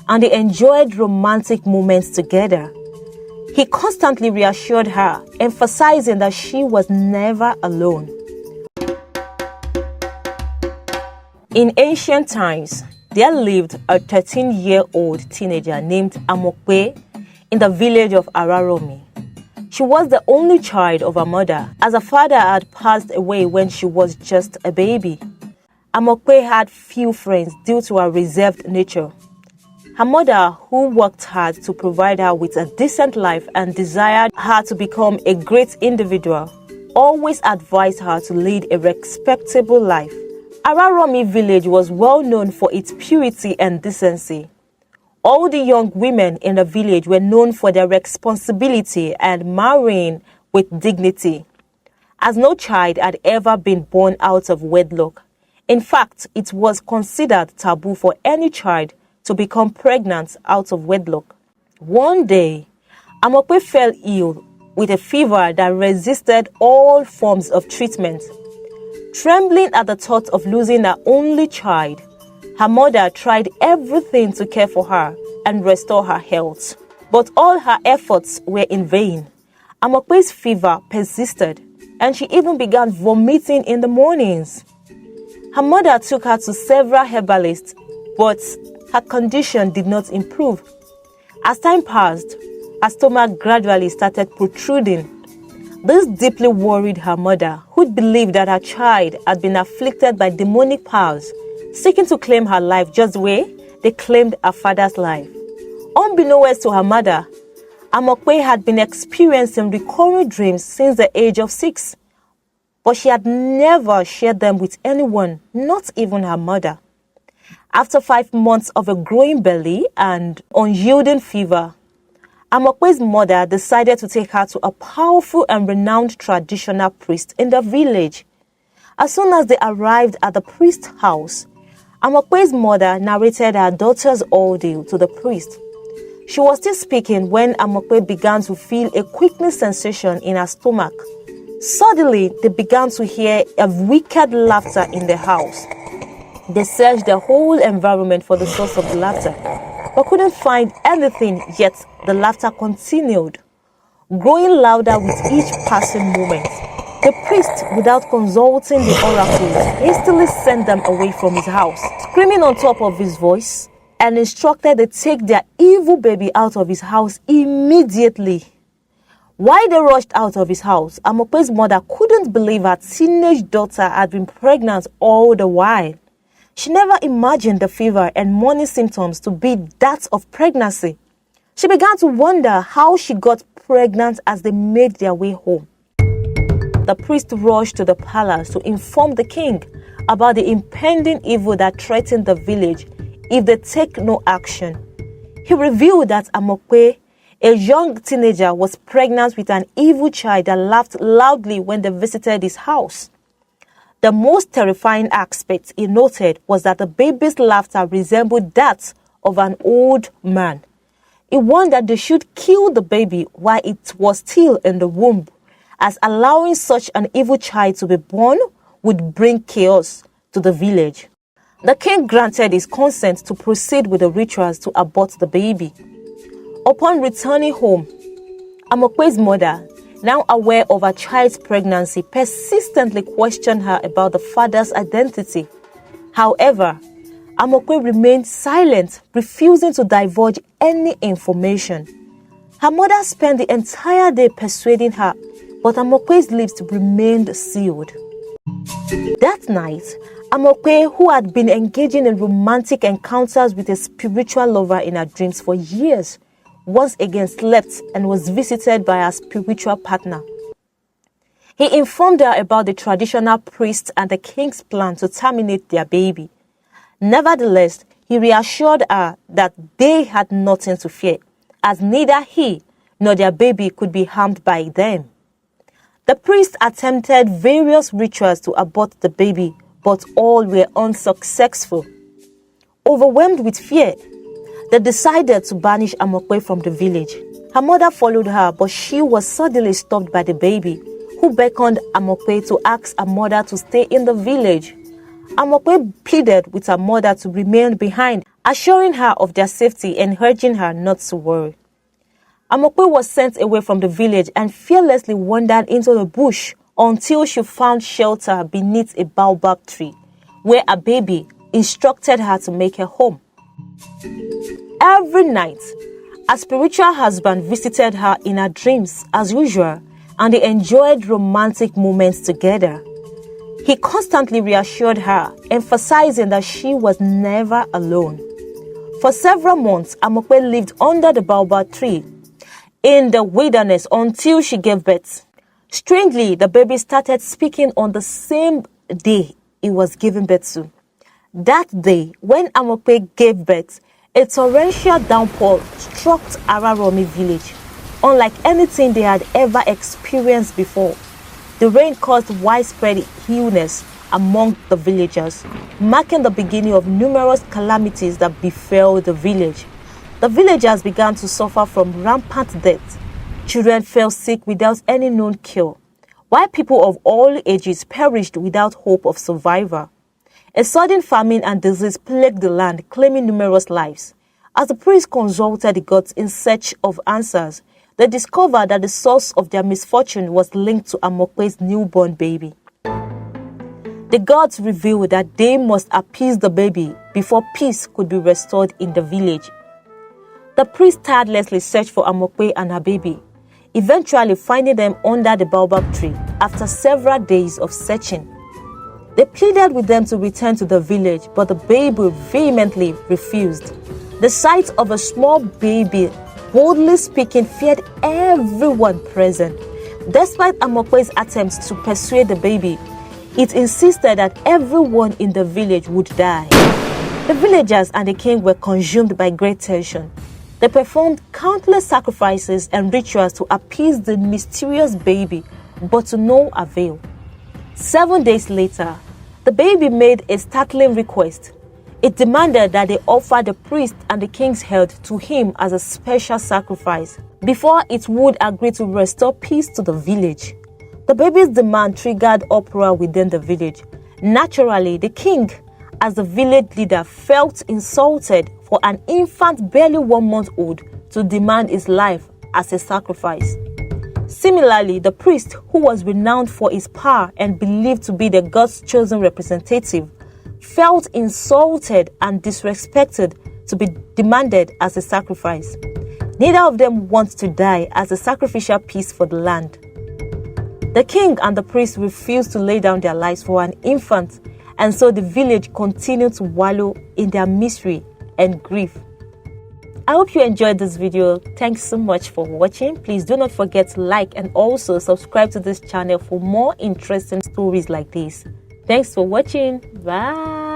and they enjoyed romantic moments together. He constantly reassured her, emphasizing that she was never alone. In ancient times, there lived a 13-year-old teenager named Amope in the village of Araromi. She was the only child of her mother, as her father had passed away when she was just a baby. Amope had few friends due to her reserved nature. Her mother, who worked hard to provide her with a decent life and desired her to become a great individual, always advised her to lead a respectable life. Araromi village was well known for its purity and decency. All the young women in the village were known for their responsibility and marrying with dignity, as no child had ever been born out of wedlock. In fact, it was considered taboo for any child to become pregnant out of wedlock. One day, Amope fell ill with a fever that resisted all forms of treatment. Trembling at the thought of losing her only child, her mother tried everything to care for her and restore her health. But all her efforts were in vain. Amope's fever persisted, and she even began vomiting in the mornings. Her mother took her to several herbalists, but her condition did not improve. As time passed, her stomach gradually started protruding. This deeply worried her mother, who believed that her child had been afflicted by demonic powers, seeking to claim her life just the way they claimed her father's life. Unbeknownst to her mother, Amope had been experiencing recurring dreams since the age of 6, but she had never shared them with anyone, not even her mother. After 5 months of a growing belly and unyielding fever, Amope's mother decided to take her to a powerful and renowned traditional priest in the village. As soon as they arrived at the priest's house, Amope's mother narrated her daughter's ordeal to the priest. She was still speaking when Amope began to feel a quickening sensation in her stomach. Suddenly, they began to hear a wicked laughter in the house. They searched the whole environment for the source of the laughter, but couldn't find anything, yet the laughter continued, growing louder with each passing moment. The priest, without consulting the oracles, hastily sent them away from his house, screaming on top of his voice, and instructed they take their evil baby out of his house immediately. While they rushed out of his house, Amope's mother couldn't believe her teenage daughter had been pregnant all the while. She never imagined the fever and morning symptoms to be that of pregnancy. She began to wonder how she got pregnant as they made their way home. The priest rushed to the palace to inform the king about the impending evil that threatened the village if they take no action. He revealed that Amope, a young teenager, was pregnant with an evil child that laughed loudly when they visited his house. The most terrifying aspect he noted was that the baby's laughter resembled that of an old man. He warned that they should kill the baby while it was still in the womb, as allowing such an evil child to be born would bring chaos to the village. The king granted his consent to proceed with the rituals to abort the baby. Upon returning home, Amope's mother, now aware of her child's pregnancy, persistently questioned her about the father's identity. However, Amope remained silent, refusing to divulge any information. Her mother spent the entire day persuading her, but Amope's lips remained sealed. That night, Amope, who had been engaging in romantic encounters with a spiritual lover in her dreams for years, once again slept and was visited by her spiritual partner. He informed her about the traditional priest and the king's plan to terminate their baby. Nevertheless, he reassured her that they had nothing to fear, as neither he nor their baby could be harmed by them. The priest attempted various rituals to abort the baby, but all were unsuccessful. Overwhelmed with fear, they decided to banish Amope from the village. Her mother followed her, but she was suddenly stopped by the baby, who beckoned Amope to ask her mother to stay in the village. Amope pleaded with her mother to remain behind, assuring her of their safety and urging her not to worry. Amope was sent away from the village and fearlessly wandered into the bush until she found shelter beneath a baobab tree, where a baby instructed her to make her home. Every night, a spiritual husband visited her in her dreams as usual, and they enjoyed romantic moments together. He constantly reassured her, emphasizing that she was never alone. For several months, Amope lived under the baobab tree in the wilderness until she gave birth. Strangely, the baby started speaking on the same day it was given birth to. That day, when Amope gave birth, a torrential downpour struck Araromi village, unlike anything they had ever experienced before. The rain caused widespread illness among the villagers, marking the beginning of numerous calamities that befell the village. The villagers began to suffer from rampant death. Children fell sick without any known cure, while people of all ages perished without hope of survival. A sudden famine and disease plagued the land, claiming numerous lives. As the priests consulted the gods in search of answers, they discovered that the source of their misfortune was linked to Amope's newborn baby. The gods revealed that they must appease the baby before peace could be restored in the village. The priests tirelessly searched for Amope and her baby, eventually finding them under the baobab tree after several days of searching. They pleaded with them to return to the village, but the baby vehemently refused. The sight of a small baby boldly speaking feared everyone present. Despite Amope's attempts to persuade the baby, it insisted that everyone in the village would die. The villagers and the king were consumed by great tension. They performed countless sacrifices and rituals to appease the mysterious baby, but to no avail. 7 days later, the baby made a startling request. It demanded that they offer the priest and the king's head to him as a special sacrifice before it would agree to restore peace to the village. The baby's demand triggered uproar within the village. Naturally, the king, as the village leader, felt insulted for an infant barely 1 month old to demand his life as a sacrifice. Similarly, the priest, who was renowned for his power and believed to be the God's chosen representative, felt insulted and disrespected to be demanded as a sacrifice. Neither of them wants to die as a sacrificial piece for the land. The king and the priest refused to lay down their lives for an infant, and so the village continued to wallow in their misery and grief. I hope you enjoyed this video. Thanks so much for watching. Please do not forget to like and also subscribe to this channel for more interesting stories like this. Thanks for watching. Bye.